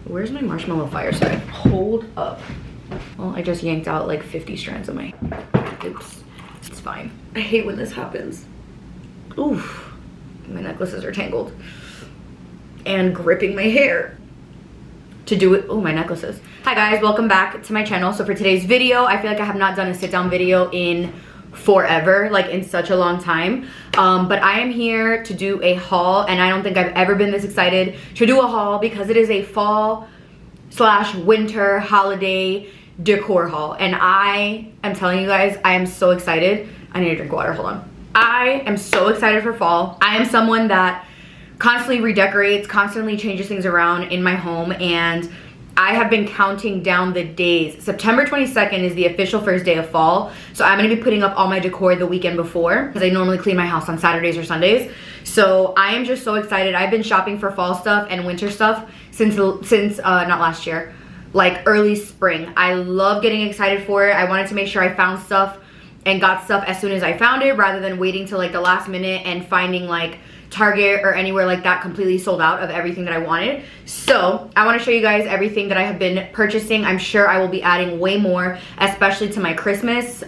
Where's my marshmallow fire starter? Hold up. Well, I just yanked out like 50 strands of my, oops, it's fine. I hate when this happens. Oof, my necklaces are tangled and gripping my hair to do it. Oh, my necklaces. Hi guys, welcome back to my channel. So for today's video, I feel like I have not done a sit down video in forever, like in such a long time, but I am here to do a haul, and I don't think I've ever been this excited to do a haul because it is a fall slash winter holiday decor haul, and I am telling you guys, I am so excited. I need to drink water, hold on. I am so excited for fall. I am someone that constantly redecorates, constantly changes things around in my home, and I have been counting down the days. September 22nd is the official first day of fall, so I'm gonna be putting up all my decor the weekend before because I normally clean my house on Saturdays or Sundays. So I am just so excited. I've been shopping for fall stuff and winter stuff since not last year, like early spring. I love getting excited for it. I wanted to make sure I found stuff and got stuff as soon as I found it, rather than waiting till like the last minute and finding like Target or anywhere like that completely sold out of everything that I wanted. So I want to show you guys everything that I have been purchasing. I'm sure I will be adding way more, especially to my Christmas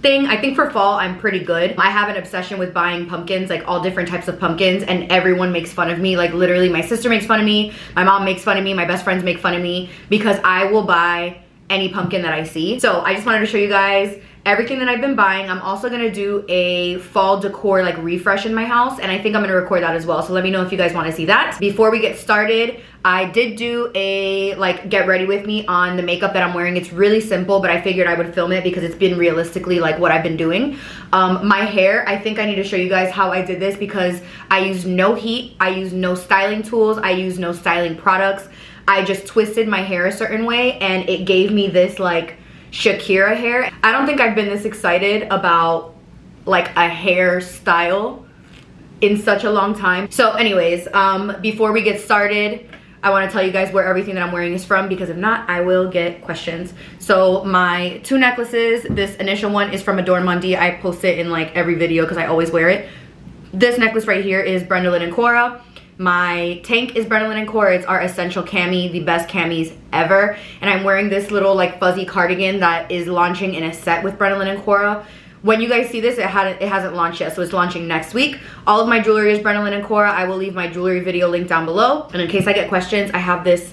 thing. I think for fall I'm pretty good. I have an obsession with buying pumpkins, like all different types of pumpkins, and everyone makes fun of me. Like literally my sister makes fun of me, my mom makes fun of me, my best friends make fun of me because I will buy any pumpkin that I see. So I just wanted to show you guys everything that I've been buying. I'm also gonna do a fall decor like refresh in my house, and I think I'm gonna record that as well, so let me know if you guys want to see that. Before we get started, I did do a like get ready with me on the makeup that I'm wearing. It's really simple, but I figured I would film it because it's been realistically like what I've been doing. My hair, I think I need to show you guys how I did this because I used no heat, I used no styling tools, I used no styling products. I just twisted my hair a certain way and it gave me this like Shakira hair. I don't think I've been this excited about like a hairstyle in such a long time. So anyways, before we get started, I want to tell you guys where everything that I'm wearing is from, because if not, I will get questions. So my two necklaces, this initial one is from Adore Mundi. I post it in like every video because I always wear it. This necklace right here is Brenda Lynn & Cora. My tank is Brenda Lynn & Cora. It's our essential cami, the best camis ever. And I'm wearing this little like fuzzy cardigan that is launching in a set with Brenda Lynn & Cora. When you guys see this, it hasn't launched yet, so it's launching next week. All of my jewelry is Brenda Lynn & Cora. I will leave my jewelry video link down below. And in case I get questions, I have this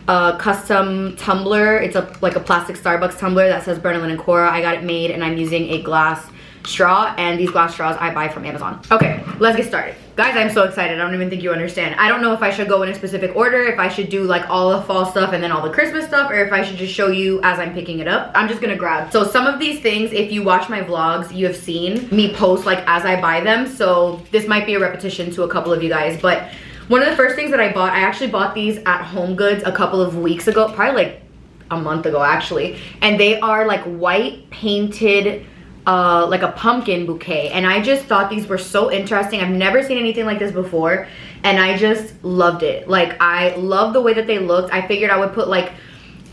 custom tumbler. It's like a plastic Starbucks tumbler that says Brenda Lynn & Cora. I got it made and I'm using a glass straw, and these glass straws I buy from Amazon. Okay, let's get started. Guys, I'm so excited. I don't even think you understand. I don't know if I should go in a specific order, if I should do like all the fall stuff and then all the Christmas stuff, or if I should just show you as I'm picking it up. I'm just gonna grab. So some of these things, if you watch my vlogs, you have seen me post like as I buy them. So this might be a repetition to a couple of you guys, but one of the first things that I bought, I actually bought these at Homegoods a couple of weeks ago, probably like a month ago actually. And they are like white painted like a pumpkin bouquet, and I just thought these were so interesting. I've never seen anything like this before, and I just loved it. Like I love the way that they looked. I figured I would put like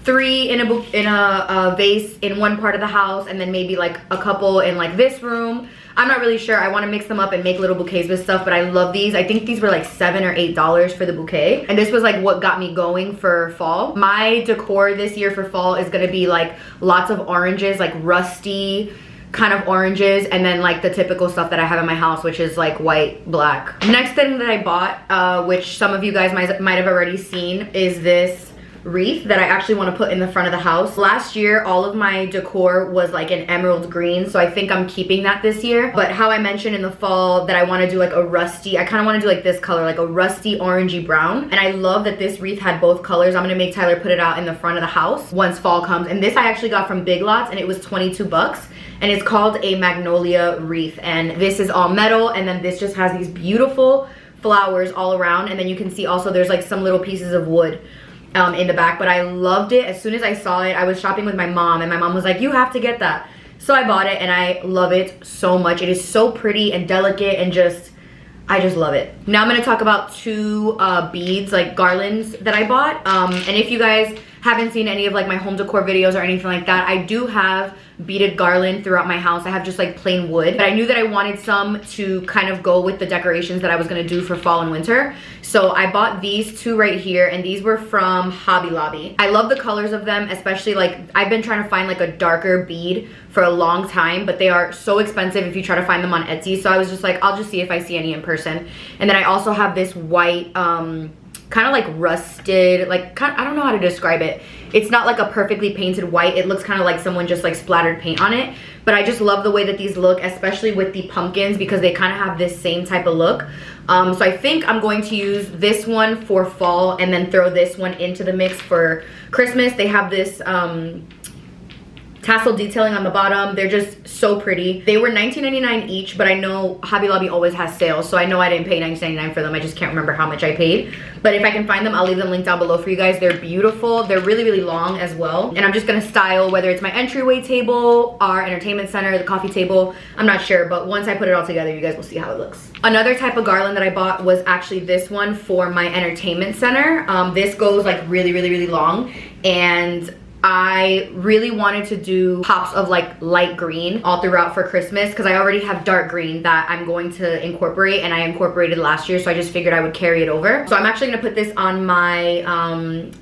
3 in a vase in one part of the house, and then maybe like a couple in like this room. I'm not really sure. I want to mix them up and make little bouquets with stuff, but I love these. I think these were like $7 or $8 for the bouquet, and this was like what got me going for fall. My decor this year for fall is gonna be like lots of oranges, like rusty kind of oranges, and then like the typical stuff that I have in my house, which is like white, black. Next thing that I bought, which some of you guys might have already seen, is this wreath that I actually want to put in the front of the house. Last year, all of my decor was like an emerald green, so I think I'm keeping that this year. But how I mentioned in the fall that I want to do like a rusty, I kind of want to do like this color, like a rusty orangey brown. And I love that this wreath had both colors. I'm going to make Tyler put it out in the front of the house once fall comes. And this I actually got from Big Lots, and it was 22 bucks. And it's called a Magnolia Wreath, and this is all metal, and then this just has these beautiful flowers all around, and then you can see also there's like some little pieces of wood in the back. But I loved it. As soon as I saw it, I was shopping with my mom, and my mom was like, you have to get that. So I bought it, and I love it so much. It is so pretty and delicate, and I just love it. Now I'm going to talk about two beads, like garlands that I bought. And if you guys haven't seen any of like my home decor videos or anything like that, I do have beaded garland throughout my house. I have just like plain wood, but I knew that I wanted some to kind of go with the decorations that I was gonna do for fall and winter. So I bought these two right here, and these were from Hobby Lobby. I love the colors of them, especially like I've been trying to find like a darker bead for a long time, but they are so expensive if you try to find them on Etsy. So I was just like, I'll just see if I see any in person. And then I also have this white kind of like rusted, like I don't know how to describe it. It's not like a perfectly painted white. It looks kind of like someone just like splattered paint on it. But I just love the way that these look, especially with the pumpkins, because they kind of have this same type of look. So I think I'm going to use this one for fall and then throw this one into the mix for Christmas. They have this tassel detailing on the bottom. They're just so pretty. They were $19.99 each, but I know Hobby Lobby always has sales, so I know I didn't pay $19.99 for them. I just can't remember how much I paid. But if I can find them, I'll leave them linked down below for you guys. They're beautiful. They're really, really long as well. And I'm just gonna style whether it's my entryway table, our entertainment center, the coffee table. I'm not sure, but once I put it all together, you guys will see how it looks. Another type of garland that I bought was actually this one for my entertainment center. This goes like really, really, really long, and I really wanted to do pops of like light green all throughout for Christmas, because I already have dark green that I'm going to incorporate, and I incorporated last year, so I just figured I would carry it over. So I'm actually gonna put this on my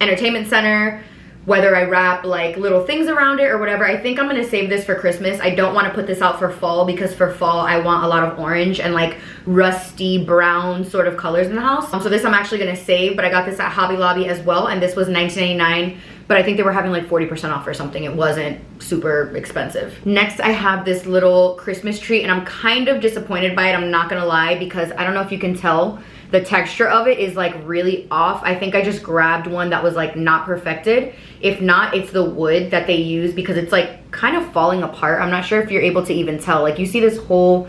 entertainment center, whether I wrap like little things around it or whatever. I think I'm gonna save this for Christmas. I don't want to put this out for fall, because for fall I want a lot of orange and like rusty brown sort of colors in the house. So this I'm actually gonna save, but I got this at Hobby Lobby as well, and this was $19.99, but I think they were having like 40% off or something. It wasn't super expensive. Next, I have this little Christmas tree, and I'm kind of disappointed by it, I'm not gonna lie, because I don't know if you can tell, the texture of it is like really off. I think I just grabbed one that was like not perfected. If not, it's the wood that they use, because it's like kind of falling apart. I'm not sure if you're able to even tell. Like you see this whole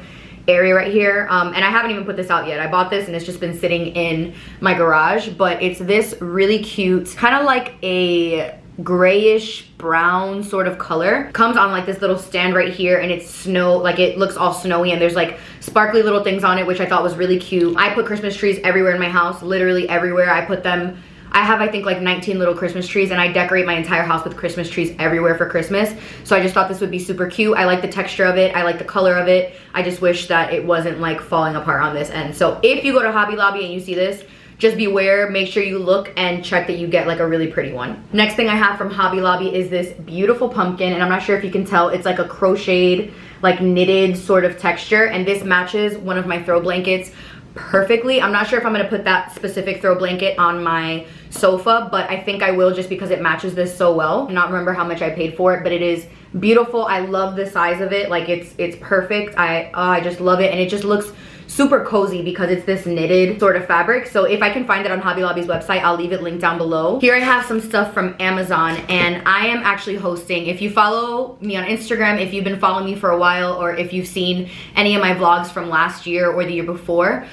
area right here, and I haven't even put this out yet. I bought this and it's just been sitting in my garage, but it's this really cute, kind of like a grayish brown sort of color. Comes on like this little stand right here, and it's snow, like it looks all snowy, and there's like sparkly little things on it, which I thought was really cute. I put Christmas trees everywhere in my house, literally everywhere. I put them, I have I think like 19 little Christmas trees, and I decorate my entire house with Christmas trees everywhere for Christmas. So I just thought this would be super cute. I like the texture of it, I like the color of it. I just wish that it wasn't like falling apart on this end. So if you go to Hobby Lobby and you see this, just beware, make sure you look and check that you get like a really pretty one. Next thing I have from Hobby Lobby is this beautiful pumpkin, and I'm not sure if you can tell, it's like a crocheted, like knitted sort of texture, and this matches one of my throw blankets perfectly. I'm not sure if I'm gonna put that specific throw blanket on my sofa, but I think I will, just because it matches this so well. I don't remember how much I paid for it, but it is beautiful. I love the size of it. Like it's perfect. I just love it, and it just looks super cozy because it's this knitted sort of fabric. So if I can find it on Hobby Lobby's website, I'll leave it linked down below. Here I have some stuff from Amazon, and I am actually hosting, if you follow me on Instagram, if you've been following me for a while, or if you've seen any of my vlogs from last year or the year before,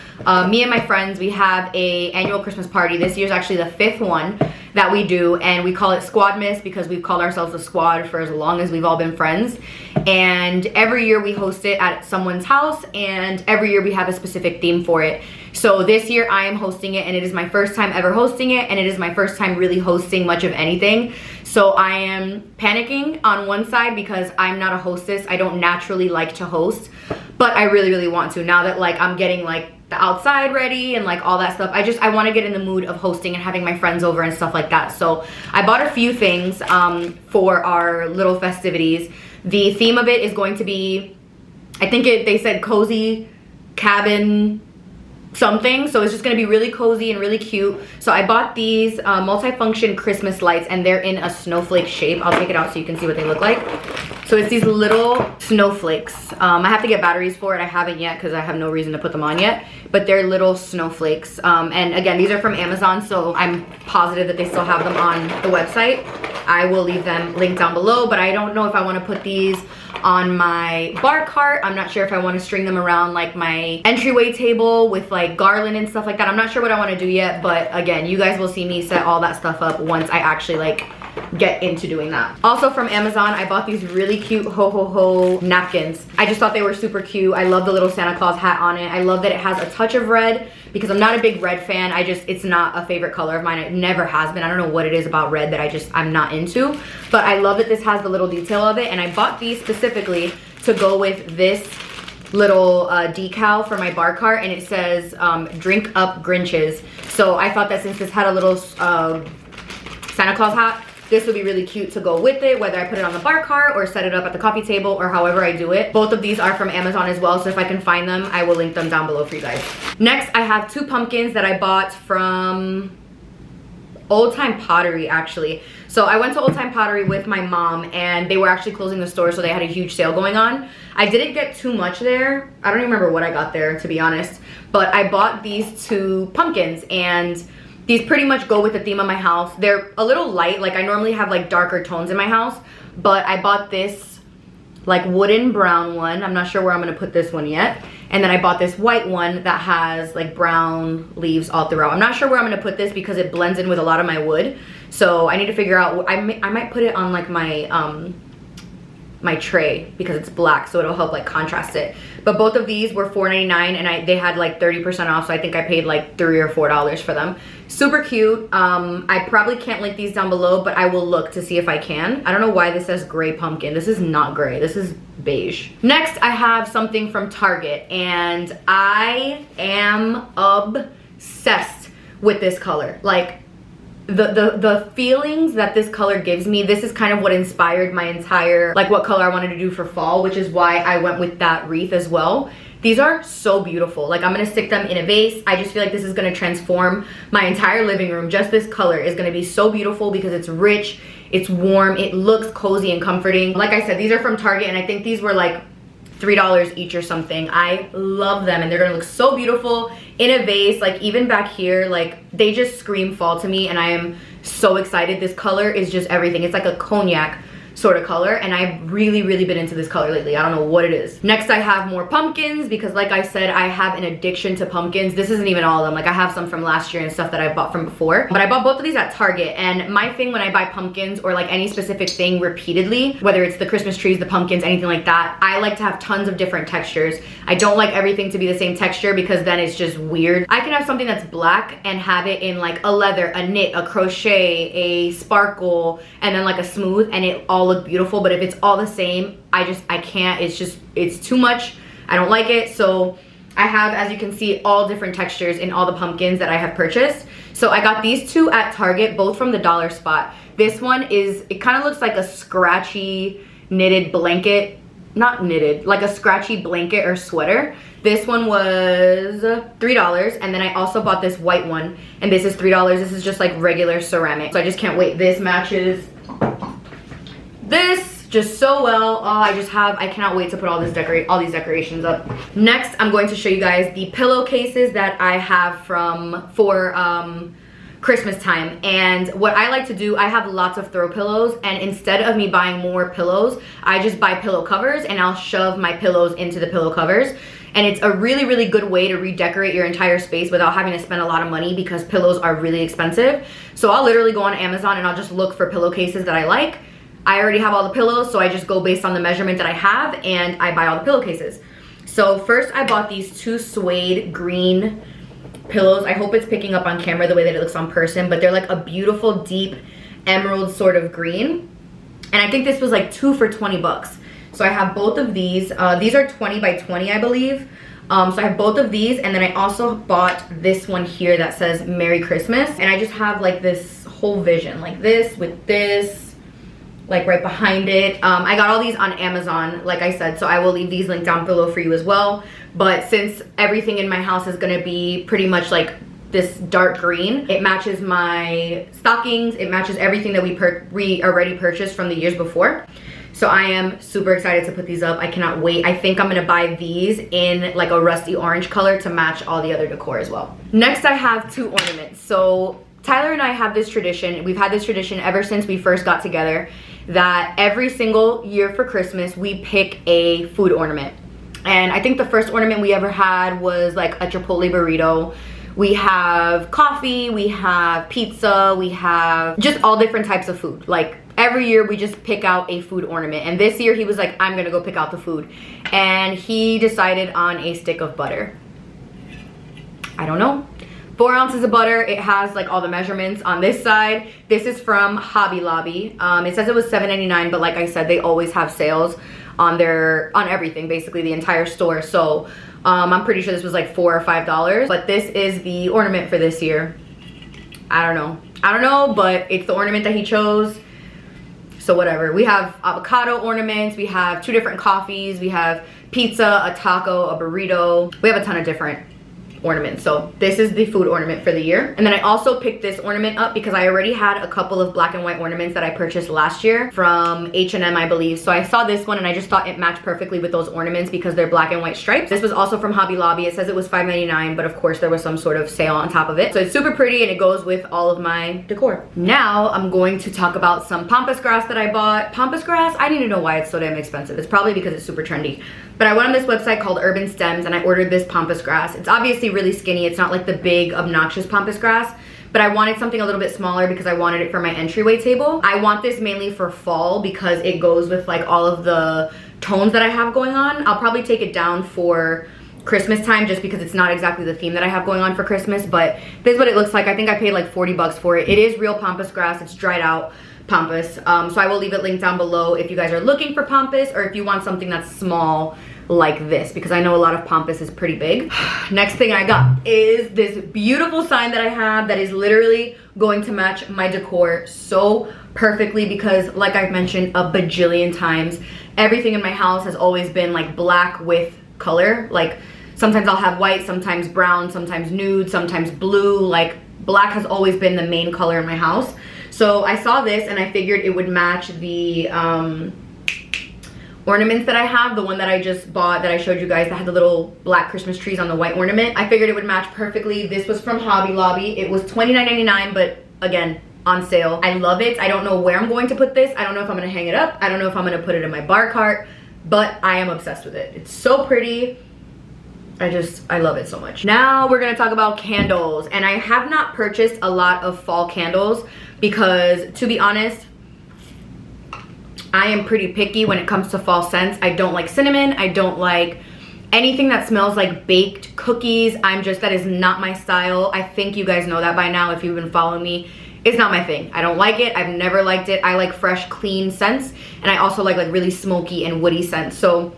me and my friends, we have a annual Christmas party. This year's actually the 5th one that we do, and we call it Squadmas because we've called ourselves a squad for as long as we've all been friends. And every year we host it at someone's house, and every year we have a specific theme for it. So this year I am hosting it, and it is my first time ever hosting it, and it is my first time really hosting much of anything. So I am panicking on one side because I'm not a hostess. I don't naturally like to host, but I really, really want to. Now that like I'm getting like the outside ready and like all that stuff, I want to get in the mood of hosting and having my friends over and stuff like that. So I bought a few things for our little festivities. The theme of it is going to be, I think they said cozy cabin something, so it's just gonna be really cozy and really cute. So I bought these multifunction Christmas lights, and they're in a snowflake shape. I'll take it out so you can see what they look like. So it's these little snowflakes. I have to get batteries for it. I haven't yet because I have no reason to put them on yet, but they're little snowflakes. And again, these are from Amazon, so I'm positive that they still have them on the website. I will leave them linked down below, but I don't know if I want to put these on my bar cart. I'm not sure if I want to string them around like my entryway table with like garland and stuff like that. I'm not sure what I want to do yet, but again, you guys will see me set all that stuff up once I actually like get into doing that. Also from Amazon, I bought these really cute ho ho ho napkins. I just thought they were super cute. I love the little Santa Claus hat on it. I love that it has a touch of red because I'm not a big red fan. It's not a favorite color of mine. It never has been. I don't know what it is about red that I'm not into, but I love that this has the little detail of it. And I bought these specifically to go with this little decal for my bar cart, and it says drink up Grinches. So I thought that since this had a little Santa Claus hat, this would be really cute to go with it, whether I put it on the bar cart or set it up at the coffee table or however I do it. Both of these are from Amazon as well, so if I can find them, I will link them down below for you guys. Next, I have 2 pumpkins that I bought from Old Time Pottery, actually. So I went to Old Time Pottery with my mom, and they were actually closing the store, so they had a huge sale going on. I didn't get too much there. I don't even remember what I got there, to be honest. But I bought these 2 pumpkins, and these pretty much go with the theme of my house. They're a little light. Like, I normally have like darker tones in my house, but I bought this like wooden brown one. I'm not sure where I'm gonna put this one yet. And then I bought this white one that has like brown leaves all throughout. I'm not sure where I'm gonna put this because it blends in with a lot of my wood. So I need to figure out, I might put it on like my my tray because it's black, so it'll help like contrast it. But both of these were $4.99, and they had like 30% off, so I think I paid like $3 or $4 for them. Super cute. I probably can't link these down below, but I will look to see if I can. I don't know why this says gray pumpkin. This is not gray, this is beige. Next, I have something from Target, and I am obsessed with this color. Like, the feelings that this color gives me, this is kind of what inspired my entire, like, what color I wanted to do for fall, which is why I went with that wreath as well. These are so beautiful. Like, I'm gonna stick them in a vase. I just feel like this is gonna transform my entire living room. Just this color is gonna be so beautiful because it's rich, it's warm, it looks cozy and comforting. Like I said, these are from Target, and I think these were like $3 each or something. I love them, and they're gonna look so beautiful in a vase. Like, even back here, like, they just scream fall to me, and I am so excited. This color is just everything. It's like a cognac sort of color, and I've really been into this color lately. I don't know what it is. Next, I have more pumpkins because, like I said, I have an addiction to pumpkins. This isn't even all of them. Like, I have some from last year and stuff that I bought from before, but I bought both of these at Target. And my thing when I buy pumpkins or like any specific thing repeatedly, whether it's the Christmas trees, the pumpkins, anything like that, I like to have tons of different textures. I don't like everything to be the same texture because then it's just weird. I can have something that's black and have it in like a leather, a knit, a crochet, a sparkle, and then like a smooth, and it all look beautiful. But if it's all the same, I can't. It's too much. I don't like it. So I have, as you can see, all different textures in all the pumpkins that I have purchased. So I got these 2 at Target, both from the dollar spot. This one it kind of looks like a scratchy knitted blanket, not knitted, like a scratchy blanket or sweater. This one was $3, and then I also bought this white one, and this is $3. This is just like regular ceramic. So I just can't wait. This matches this just so well. Oh, I cannot wait to put all these decorations up. Next, I'm going to show you guys the pillowcases that I have for Christmas time. And what I like to do, I have lots of throw pillows, and instead of me buying more pillows, I just buy pillow covers, and I'll shove my pillows into the pillow covers. And it's a really good way to redecorate your entire space without having to spend a lot of money because pillows are really expensive. So I'll literally go on Amazon and I'll just look for pillowcases that I like. I already have all the pillows, so I just go based on the measurement that I have, and I buy all the pillowcases. So first, I bought these 2 suede green pillows. I hope it's picking up on camera the way that it looks on person, but they're like a beautiful deep emerald sort of green. And I think this was like 2 for 20 bucks. So I have both of these. These are 20 by 20, I believe. So I have both of these, and then I also bought this one here that says Merry Christmas. And I just have like this whole vision, like this with this, like right behind it. I got all these on Amazon, like I said, so I will leave these linked down below for you as well. But since everything in my house is gonna be pretty much like this dark green, it matches my stockings, it matches everything that we already purchased from the years before. So I am super excited to put these up. I cannot wait. I think I'm gonna buy these in like a rusty orange color to match all the other decor as well. Next, I have 2 ornaments. So Tyler and I have this tradition. We've had this tradition ever since we first got together, that every single year for Christmas, we pick a food ornament. And I think the first ornament we ever had was like a Chipotle burrito. we have coffee, we have pizza, we have just all different types of food. Like every year we just pick out a food ornament, and this year he was like, I'm gonna go pick out the food, and he decided on a stick of butter. I don't know, 4 ounces of butter. It has like all the measurements on this side. This is from Hobby Lobby. It says it was $7.99, but like I said, they always have sales on everything, basically the entire store. So I'm pretty sure this was like $4 or $5, but this is the ornament for this year. I don't know, but it's the ornament that he chose. So whatever. We have avocado ornaments, we have 2 different coffees, we have pizza, a taco, a burrito. We have a ton of different ornaments. So this is the food ornament for the year. And then I also picked this ornament up because I already had a couple of black and white ornaments that I purchased last year from H&M, I believe. So I saw this one and I just thought it matched perfectly with those ornaments because they're black and white stripes. This was also from Hobby Lobby. It says it was $5.99, but of course there was some sort of sale on top of it. So it's super pretty and it goes with all of my decor. Now I'm going to talk about some pampas grass that I bought. Pampas grass, I need to know why it's so damn expensive. It's probably because it's super trendy. But I went on this website called Urban Stems and I ordered this pampas grass. It's obviously really skinny. It's not like the big obnoxious pampas grass, but I wanted something a little bit smaller because I wanted it for my entryway table. I want this mainly for fall because it goes with like all of the tones that I have going on. I'll probably take it down for Christmas time just because it's not exactly the theme that I have going on for Christmas, but this is what it looks like. I think I paid like 40 bucks for it. It is real pampas grass. It's dried out pampas. So I will leave it linked down below if you guys are looking for pampas or if you want something that's small like this, because I know a lot of pampas is pretty big. Next thing I got is this beautiful sign that I have that is literally going to match my decor so perfectly because like I've mentioned a bajillion times, everything in my house has always been like black with color. Like sometimes I'll have white, sometimes brown, sometimes nude, sometimes blue. Like black has always been the main color in my house. So I saw this and I figured it would match the ornaments that I have, the one that I just bought that I showed you guys that had the little black Christmas trees on the white ornament. I figured it would match perfectly. This was from Hobby Lobby. It was $29.99, but again, on sale. I love it. I don't know where I'm going to put this. I don't know if I'm gonna hang it up. I don't know if I'm gonna put it in my bar cart, but I am obsessed with it. It's so pretty. I love it so much. Now we're gonna talk about candles, and I have not purchased a lot of fall candles because, to be honest, I am pretty picky when it comes to fall scents. I don't like cinnamon. I don't like anything that smells like baked cookies. that is not my style. I think you guys know that by now if you've been following me. It's not my thing. I don't like it. I've never liked it. I like fresh, clean scents, and I also like really smoky and woody scents. So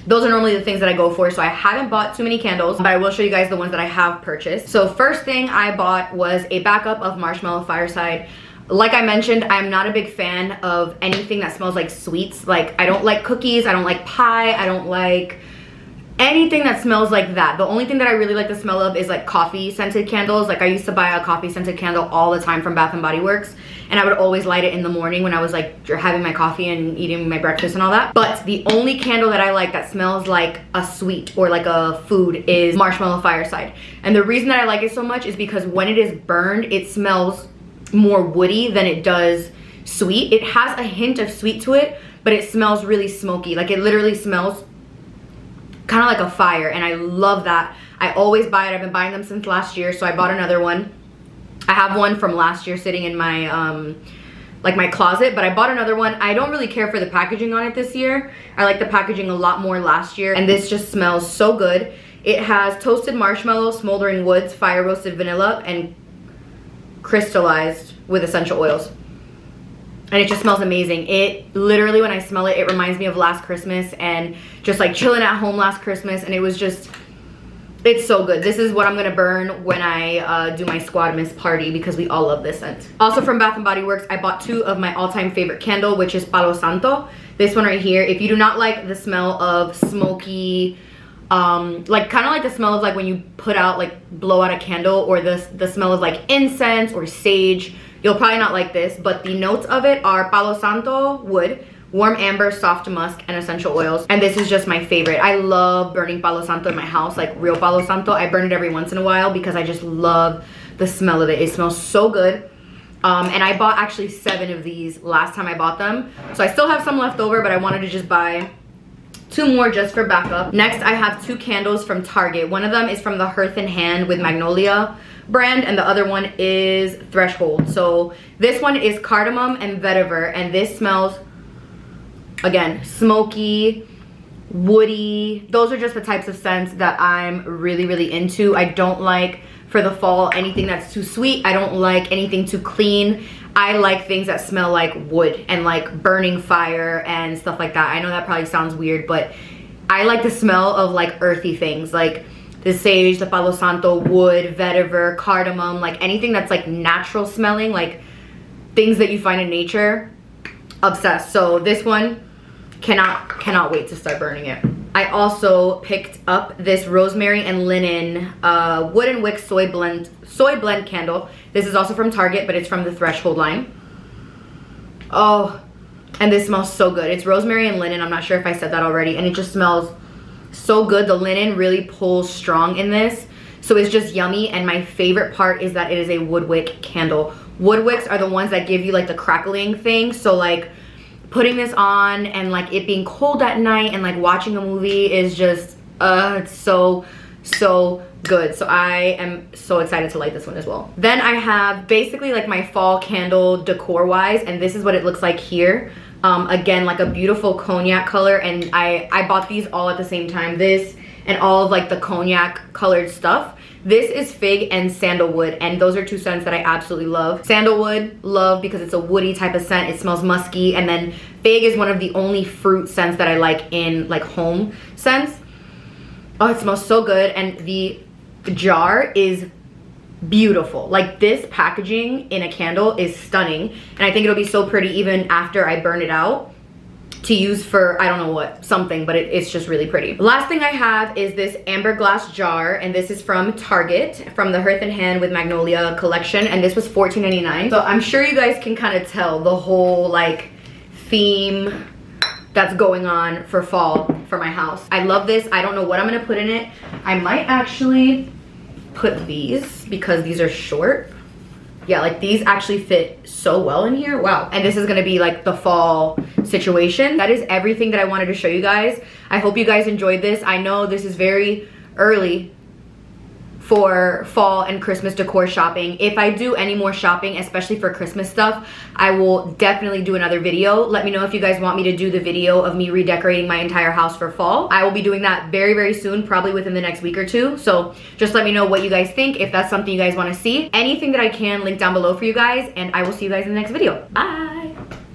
those are normally the things that I go for. So I haven't bought too many candles, but I will show you guys the ones that I have purchased. So first thing I bought was a backup of Marshmallow Fireside. Like I mentioned, I'm not a big fan of anything that smells like sweets. Like I don't like cookies, I don't like pie, I don't like anything that smells like that. The only thing that I really like the smell of is like coffee scented candles. Like I used to buy a coffee scented candle all the time from Bath & Body Works, and I would always light it in the morning when I was like having my coffee and eating my breakfast and all that. But the only candle that I like that smells like a sweet or like a food is Marshmallow Fireside. And the reason that I like it so much is because when it is burned, it smells more woody than it does sweet. It has a hint of sweet to it, but it smells really smoky. Like it literally smells kind of like a fire, and I love that. I always buy it. I've been buying them since last year, so I bought another one. I have one from last year sitting in my like my closet, but I bought another one. I don't really care for the packaging on it this year. I like the packaging a lot more last year, and this just smells so good. It has toasted marshmallow, smoldering woods, fire roasted vanilla, and crystallized with essential oils, and it just smells amazing. It literally, when I smell it, it reminds me of last Christmas and just like chilling at home last Christmas, and it was just, it's so good. This is what I'm gonna burn when I do my Squadmas party because we all love this scent. Also from Bath & Body Works, I bought 2 of my all-time favorite candle, which is Palo Santo. This one right here. If you do not like the smell of smoky, like kind of like the smell of like when you put out, like blow out a candle, or the smell of like incense or sage, you'll probably not like this. But the notes of it are Palo Santo wood, warm amber, soft musk, and essential oils. And this is just my favorite. I love burning Palo Santo in my house, like real Palo Santo. I burn it every once in a while because I just love the smell of it. It smells so good. And I bought actually 7 of these last time I bought them, so I still have some left over, but I wanted to just buy 2 more just for backup. Next, I have 2 candles from Target. One of them is from the Hearth and Hand with Magnolia brand, and the other one is Threshold. So this one is cardamom and vetiver, and this smells, again, smoky, woody. Those are just the types of scents that I'm really, really into. I don't like, for the fall, anything that's too sweet. I don't like anything too clean. I like things that smell like wood and like burning fire and stuff like that. I know that probably sounds weird, but I like the smell of like earthy things, like the sage, the Palo Santo, wood, vetiver, cardamom, like anything that's like natural smelling, like things that you find in nature. Obsessed. So this one, cannot wait to start burning it. I also picked up this rosemary and linen wooden wick soy blend candle. This is also from Target, but it's from the Threshold line. Oh, and this smells so good. It's rosemary and linen. I'm not sure if I said that already, and it just smells so good. The linen really pulls strong in this, so it's just yummy. And my favorite part is that it is a wood wick candle. Wood wicks are the ones that give you like the crackling thing, so like putting this on and like it being cold at night and like watching a movie is just it's so good. So I am so excited to light this one as well. Then I have basically like my fall candle decor wise, and this is what it looks like here. Again, like a beautiful cognac color, and I bought these all at the same time, this and all of like the cognac colored stuff. This is fig and sandalwood, and those are 2 scents that I absolutely love. Sandalwood, love because it's a woody type of scent. It smells musky, and then fig is one of the only fruit scents that I like in like home scents. Oh, it smells so good, and the jar is beautiful. Like this packaging in a candle is stunning, and I think it'll be so pretty even after I burn it out to use for, I don't know what, something, but it's just really pretty. Last thing I have is this amber glass jar, and this is from Target, from the Hearth and Hand with Magnolia collection, and this was $14.99. So I'm sure you guys can kind of tell the whole like theme that's going on for fall for my house. I love this. I don't know what I'm gonna put in it. I might actually put these because these are short. Yeah, like these actually fit so well in here. Wow. And this is gonna be like the fall situation. That is everything that I wanted to show you guys. I hope you guys enjoyed this. I know this is very early for fall and Christmas decor shopping. If I do any more shopping, especially for Christmas stuff, I will definitely do another video. Let me know if you guys want me to do the video of me redecorating my entire house for fall. I will be doing that very, very soon, probably within the next week or 2. So just let me know what you guys think, if that's something you guys want to see. Anything that I can, link down below for you guys, and I will see you guys in the next video. Bye.